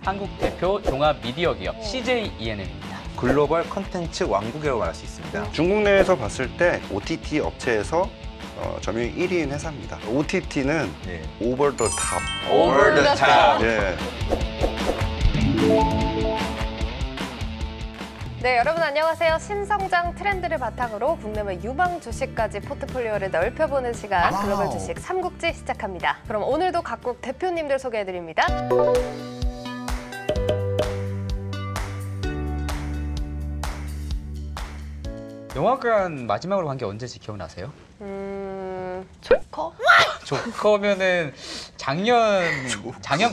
한국 대표 종합 미디어 기업 CJ ENM입니다. 글로벌 컨텐츠 왕국이라고 말할 수 있습니다. 중국 내에서 봤을 때 OTT 업체에서 점유율 1위인 회사입니다. OTT는 over the top. Over the top. 예. 네, 여러분 안녕하세요. 신성장 트렌드를 바탕으로 국내외 유망 주식까지 포트폴리오를 넓혀보는 시간 글로벌 주식 삼국지 시작합니다. 그럼 오늘도 각국 대표님들 소개해드립니다. 영화관 마지막으로 간 게 언제지 기억나세요? 조커? 조커면은 작년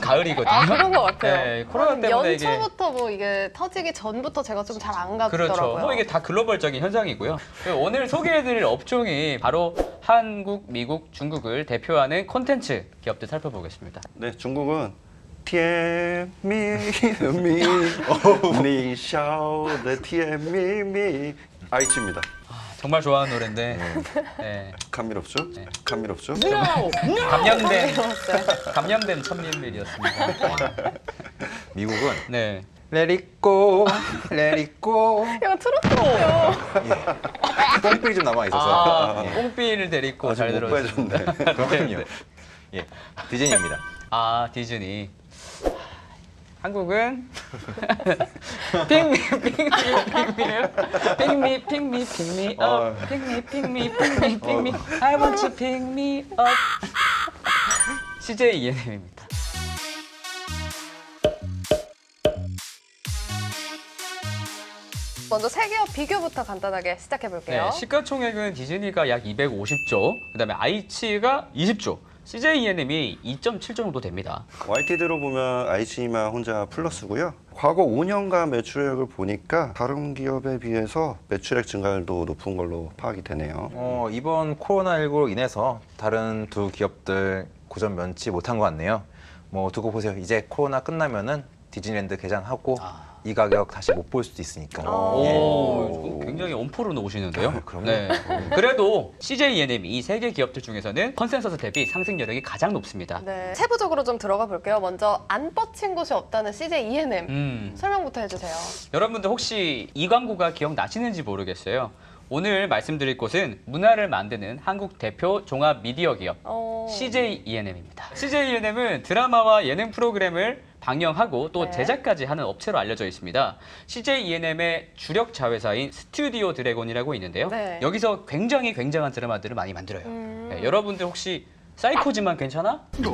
가을이거든요. 아, 그런 것 같아요. 네, 코로나 때문에 연초부터 뭐 이게 터지기 전부터 제가 좀 잘 안 가더라고요. 그렇죠. 뭐 이게 다 글로벌적인 현상이고요. 오늘 소개해드릴 업종이 바로 한국, 미국, 중국을 대표하는 콘텐츠 기업들 살펴보겠습니다. 네, 중국은 甜蜜蜜你笑的甜蜜蜜爱情입니다. 정말 좋아하는 노래인데 네. 감미롭죠? 네. 감미롭죠? 감염된 천밀밀이었습니다. 미국은 네. Let it go, let it go. 이거 트로트예요. 뽕필이 좀 남아 있어서. 뽕삐를 데리고 잘 못 들어주셨네. 빼줬네. 그렇군요. 예, 디즈니입니다. 아, 디즈니. 한국은 핑미 I want you pick me up. CJ ENM입니다. 먼저 세 기업 비교부터 간단하게 시작해볼게요. 네, 시가총액은 디즈니가 약 250조, 그다음에 아이치가 20조. CJ ENM이 2.7조 정도 됩니다. YTD로 보면 아이치만 혼자 플러스고요. 과거 5년간 매출액을 보니까 다른 기업에 비해서 매출액 증가율도 높은 걸로 파악이 되네요. 이번 코로나19로 인해서 다른 두 기업들 고전 면치 못한 것 같네요. 뭐 두고 보세요. 이제 코로나 끝나면은 디즈니랜드 개장하고 이 가격 다시 못 볼 수도 있으니까. 오, 굉장히 엄포로 놓으시는데요. 그럼요. 네. 그래도 CJ ENM 이 세 개 기업들 중에서는 컨센서스 대비 상승 여력이 가장 높습니다. 네, 세부적으로 좀 들어가 볼게요. 먼저 안 뻗친 곳이 없다는 CJ ENM 설명부터 해주세요. 여러분들 혹시 이 광고가 기억나시는지 모르겠어요. 오늘 말씀드릴 곳은 문화를 만드는 한국 대표 종합 미디어 기업 CJ ENM입니다. CJ ENM은 드라마와 예능 프로그램을 방영하고 또 제작까지 하는 업체로 알려져 있습니다. CJ ENM의 주력 자회사인 스튜디오 드래곤이라고 있는데요. 네. 여기서 굉장한 드라마들을 많이 만들어요. 네, 여러분들 혹시 사이코지만 괜찮아? 네?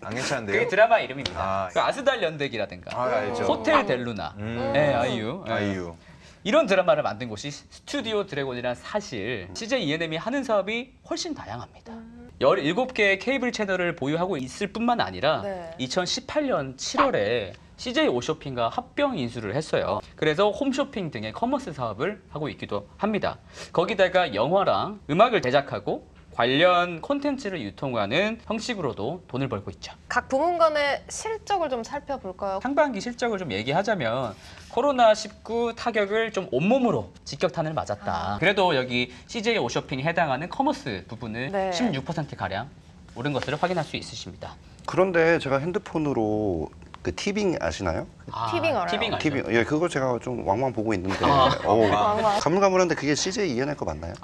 안 괜찮은데요? 그게 드라마 이름입니다. 아, 그 아스달 연대기라든가 알죠. 호텔 델루나, 네, 아이유. 네. 아이유. 이런 드라마를 만든 곳이 스튜디오 드래곤이란 사실 CJ ENM이 하는 사업이 훨씬 다양합니다. 17개의 케이블 채널을 보유하고 있을 뿐만 아니라 2018년 7월에 CJ 오쇼핑과 합병 인수를 했어요. 그래서 홈쇼핑 등의 커머스 사업을 하고 있기도 합니다. 거기다가 영화랑 음악을 제작하고 관련 콘텐츠를 유통하는 형식으로도 돈을 벌고 있죠. 각 부문 간의 실적을 좀 살펴볼까요? 상반기 실적을 좀 얘기하자면 코로나19 타격을 좀 온몸으로 직격탄을 맞았다. 그래도 여기 CJ 오쇼핑에 해당하는 커머스 부분을 16%가량 오른 것을 확인할 수 있으십니다. 그런데 제가 핸드폰으로 그 티빙 아시나요? 티빙 알아요? 티빙 알죠? 티빙, 예, 그거 제가 좀 왕왕 보고 있는데 왕왕. 가물가물한데 그게 CJ ENM 거 맞나요?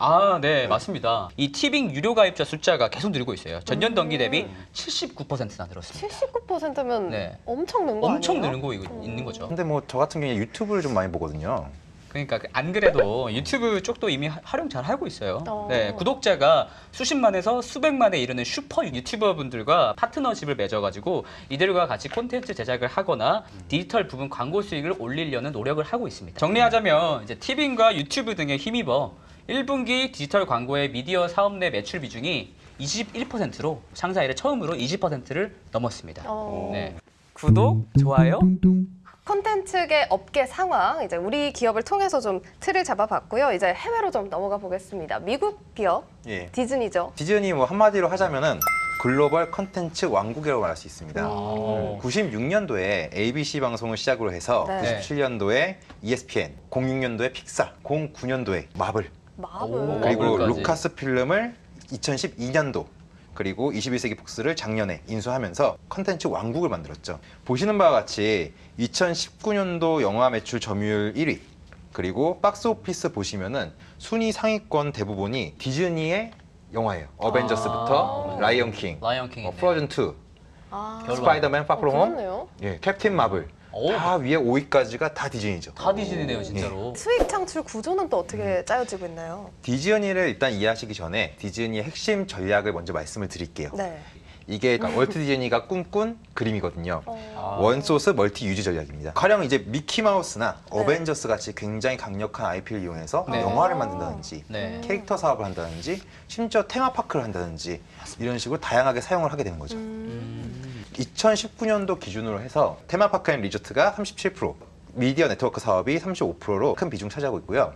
네, 맞습니다. 이 티빙 유료 가입자 숫자가 계속 늘고 있어요. 전년 동기 대비 79%나 늘었습니다. 79%면 네. 엄청 는 거 아니에요? 엄청 늘고 있는 거죠. 근데 뭐 저 같은 경우에 유튜브를 좀 많이 보거든요. 그러니까 안 그래도 유튜브 쪽도 이미 활용 잘 하고 있어요. 네, 구독자가 수십만에서 수백만에 이르는 슈퍼 유튜버 분들과 파트너십을 맺어가지고 이들과 같이 콘텐츠 제작을 하거나 디지털 부분 광고 수익을 올리려는 노력을 하고 있습니다. 정리하자면 이제 티빙과 유튜브 등에 힘입어 1분기 디지털 광고의 미디어 사업 내 매출 비중이 21%로 상사 이래 처음으로 20%를 넘었습니다. 네. 구독, 좋아요. 콘텐츠계 업계 상황, 이제 우리 기업을 통해서 좀 틀을 잡아봤고요. 이제 해외로 좀 넘어가 보겠습니다. 미국 기업, 디즈니죠. 디즈니 뭐 한마디로 하자면은 글로벌 컨텐츠 왕국이라고 말할 수 있습니다. 96년도에 ABC 방송을 시작으로 해서 97년도에 ESPN, 06년도에 픽사, 09년도에 마블, 그리고 마블까지. 루카스 필름을 2012년도 그리고 21세기 폭스를 작년에 인수하면서 컨텐츠 왕국을 만들었죠. 보시는 바와 같이 2019년도 영화 매출 점유율 1위, 그리고 박스 오피스 보시면은 순위 상위권 대부분이 디즈니의 영화예요. 어벤져스부터 라이언 킹, 라이언 킹, 프로즌 2, 아, 스파이더맨 파프롬 홈, 그렇네요. 예, 캡틴 마블 오. 다 위에 5위까지가 다 디즈니죠. 다 디즈니네요, 진짜로. 수익 창출 구조는 또 어떻게 짜여지고 있나요? 디즈니를 일단 이해하시기 전에 디즈니의 핵심 전략을 먼저 말씀을 드릴게요. 네. 이게 월트 디즈니가 꿈꾼 그림이거든요. 어. 원소스 멀티 유지 전략입니다. 가령 이제 미키마우스나 네. 어벤져스 같이 굉장히 강력한 IP를 이용해서 네. 영화를 만든다든지 네. 캐릭터 사업을 한다든지 심지어 테마파크를 한다든지 이런 식으로 다양하게 사용을 하게 되는 거죠. 2019년도 기준으로 해서 테마파크 앤 리조트가 37%, 미디어 네트워크 사업이 35%로 큰 비중 차지하고 있고요.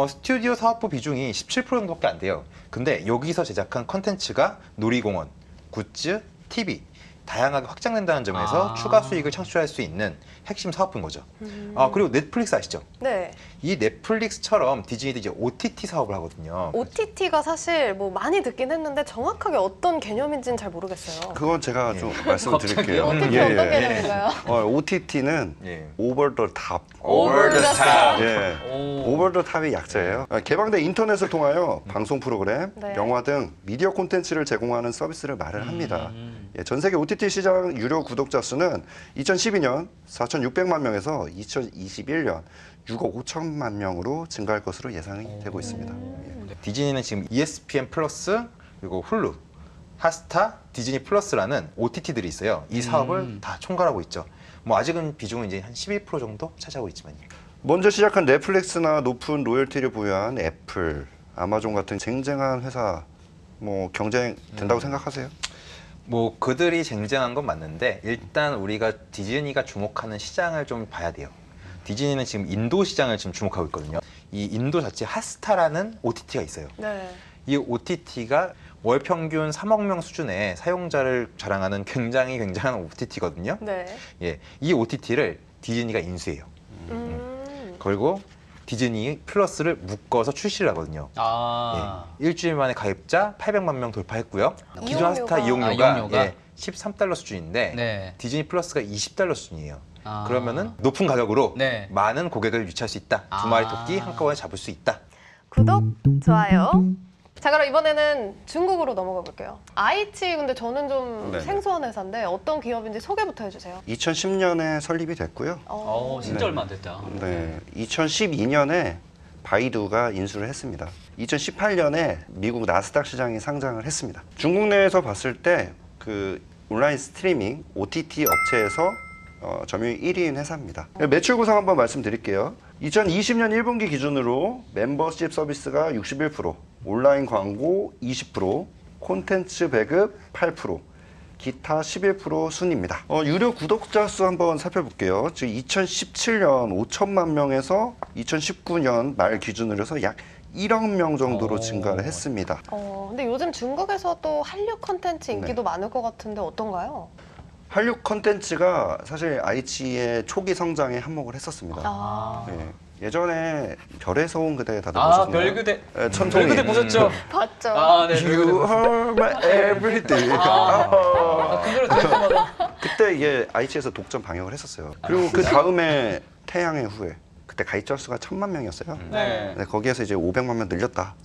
스튜디오 사업부 비중이 17% 정도밖에 안 돼요. 근데 여기서 제작한 컨텐츠가 놀이공원, 굿즈, TV 다양하게 확장된다는 점에서 아. 추가 수익을 창출할 수 있는 핵심 사업부인 거죠. 그리고 넷플릭스 아시죠? 네. 이 넷플릭스처럼 디즈니도 이제 OTT 사업을 하거든요. OTT가 사실 뭐 많이 듣긴 했는데 정확하게 어떤 개념인지는 잘 모르겠어요. 그건 제가 좀 말씀을 드릴게요. OTT 어떤 개념인가요? OTT는 예. 오버 더 탑. Over the top. 예. 오버 더 탑의 약자예요. 개방된 인터넷을 통하여 방송 프로그램, 네. 영화 등 미디어 콘텐츠를 제공하는 서비스를 말을 합니다. 예, 전 세계 OTT 시장 유료 구독자 수는 2012년 4,600만 명에서 2021년 6억 5천만 명으로 증가할 것으로 예상이 되고 있습니다. 예. 디즈니는 지금 ESPN 플러스, 그리고 훌루, 핫스타, 디즈니 플러스라는 OTT들이 있어요. 이 사업을 다 총괄하고 있죠. 뭐 아직은 비중은 이제 한 11% 정도 차지하고 있지만요. 먼저 시작한 넷플릭스나 높은 로열티를 보유한 애플, 아마존 같은 쟁쟁한 회사 뭐 경쟁 된다고 생각하세요? 뭐 그들이 쟁쟁한 건 맞는데 일단 우리가 디즈니가 주목하는 시장을 좀 봐야 돼요. 디즈니는 지금 인도 시장을 지금 주목하고 있거든요. 이 인도 자체 핫스타라는 OTT가 있어요. 네. 이 OTT가 월 평균 3억 명 수준의 사용자를 자랑하는 굉장히 굉장한 OTT거든요. 네. 예, 이 OTT를 디즈니가 인수해요. 그리고 디즈니 플러스를 묶어서 출시를 하거든요. 아. 예, 일주일 만에 가입자 800만 명 돌파했고요. 기존 핫스타 이용료가- 이용료가 아, 예, 13달러 수준인데 네. 디즈니 플러스가 20달러 수준이에요. 아. 그러면은 높은 가격으로 네. 많은 고객을 유치할 수 있다. 두 마리 토끼 한꺼번에 잡을 수 있다. 구독, 좋아요. 자, 그럼 이번에는 중국으로 넘어가 볼게요. 아이치 근데 저는 좀 네네. 생소한 회사인데 어떤 기업인지 소개부터 해주세요. 2010년에 설립이 됐고요. 진짜 네. 얼마 안 됐다. 네, 2012년에 바이두가 인수를 했습니다. 2018년에 미국 나스닥 시장에 상장을 했습니다. 중국 내에서 봤을 때 그 온라인 스트리밍 OTT 업체에서 점유율 1위인 회사입니다. 매출 구성 한번 말씀드릴게요. 2020년 1분기 기준으로 멤버십 서비스가 61%, 온라인 광고 20%, 콘텐츠 배급 8%, 기타 11% 순입니다. 유료 구독자 수 한번 살펴볼게요. 지금 2017년 5천만 명에서 2019년 말 기준으로 해서 약 1억 명 정도로 증가를 했습니다. 근데 요즘 중국에서 또 한류 컨텐츠 인기도 네. 많을 것 같은데 어떤가요? 한류 컨텐츠가 사실 아이치의 초기 성장에 한몫을 했었습니다. 아, 예전에 별에서 온 그대 다들 아, 보셨나요? 별그대. 네, 천송이. 별그대 보셨죠? 봤죠. 아, 네. 별그대 You 보셨어요. are my everything. 아, 그 노래 들을 때마다. 그때 이게 아이치에서 독점 방영을 했었어요. 그리고 그 다음에 태양의 후예. 그때 가입자 수가 1,000만 명이었어요. 네. 네, 거기에서 이제 500만 명 늘렸다.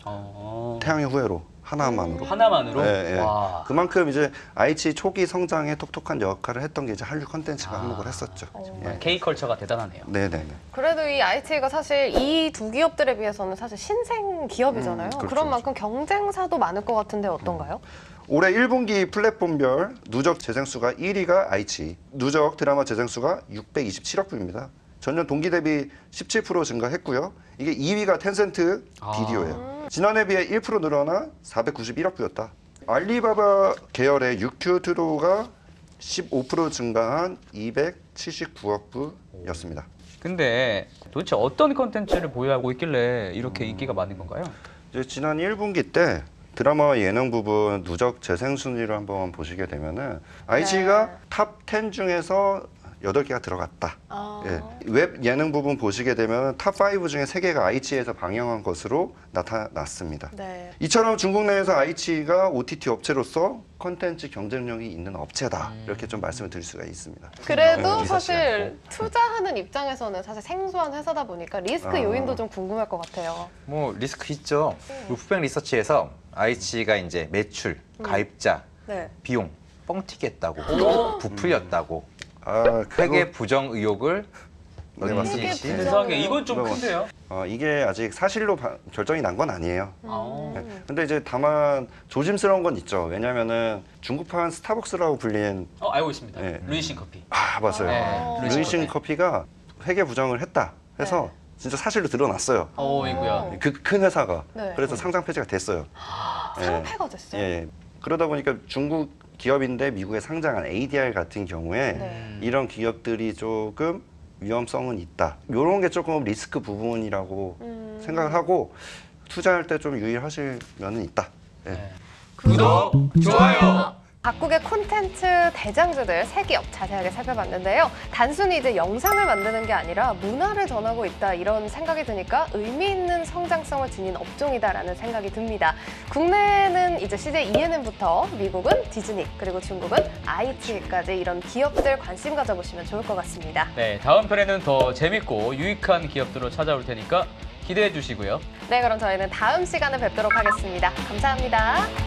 태양의 후예로 하나만으로. 하나만으로? 네, 네. 와. 그만큼 이제 아이치 초기 성장에 톡톡한 역할을 했던 게 이제 한류 컨텐츠가 한몫을 했었죠. 예. K컬처가 대단하네요. 네네네. 그래도 이 아이치가 사실 이 두 기업들에 비해서는 사실 신생 기업이잖아요. 그렇죠, 그런 만큼 경쟁사도 많을 것 같은데 어떤가요? 올해 1분기 플랫폼별 누적 재생수가 1위가 아이치, 누적 드라마 재생수가 627억 부입니다. 전년 동기 대비 17% 증가했고요. 이게 2위가 텐센트 비디오예요. 지난해 비해 1% 늘어나 491억 부였다. 알리바바 계열의 유튜브가 15% 증가한 279억 부였습니다. 근데 도대체 어떤 컨텐츠를 보유하고 있길래 이렇게 인기가 많은 건가요? 이제 지난 1분기 때 드라마와 예능 부분 누적 재생 순위를 한번 보시게 되면은 아이치가 탑 10 중에서 8개가 들어갔다. 아. 예. 웹 예능 부분 보시게 되면 탑5 중에 3개가 아이치에서 방영한 것으로 나타났습니다. 네. 이처럼 중국 내에서 아이치가 OTT 업체로서 컨텐츠 경쟁력이 있는 업체다. 이렇게 좀 말씀을 드릴 수가 있습니다. 그래도 네, 사실 투자하는 입장에서는 사실 생소한 회사다 보니까 리스크 아. 요인도 좀 궁금할 것 같아요. 뭐 리스크 있죠. 울프뱅 리서치에서 아이치가 이제 매출, 가입자, 네. 비용 뻥튀기했다고, 부풀렸다고, 아, 회계 부정 의혹을 네, 맞습니다. 넌지시. 회계 세상에 이건 좀 네, 큰데요. 이게 아직 사실로 결정이 난 건 아니에요. 아. 네. 근데 이제 다만 조심스러운 건 있죠. 왜냐면은 중국판 스타벅스라고 불린 알고 있습니다. 네. 루이신 커피. 맞아요. 네, 루이신 커피가 회계 부정을 했다 해서 네. 진짜 사실로 드러났어요. 이거야. 그 큰 회사가. 네. 그래서 상장 폐지가 됐어요. 상패가 됐어요. 예. 그러다 보니까 중국 기업인데 미국에 상장한 ADR 같은 경우에 네. 이런 기업들이 조금 위험성은 있다. 이런 게 조금 리스크 부분이라고 생각을 하고 투자할 때 좀 유의하실 면은 있다. 예. 네. 구독, 좋아요. 각국의 콘텐츠 대장주들 3기업 자세하게 살펴봤는데요. 단순히 이제 영상을 만드는 게 아니라 문화를 전하고 있다 이런 생각이 드니까 의미 있는 성장성을 지닌 업종이다라는 생각이 듭니다. 국내는 이제 CJ ENM부터 미국은 디즈니 그리고 중국은 아이치까지 이런 기업들 관심 가져보시면 좋을 것 같습니다. 네, 다음 편에는 더 재밌고 유익한 기업들로 찾아올 테니까 기대해 주시고요. 네, 그럼 저희는 다음 시간에 뵙도록 하겠습니다. 감사합니다.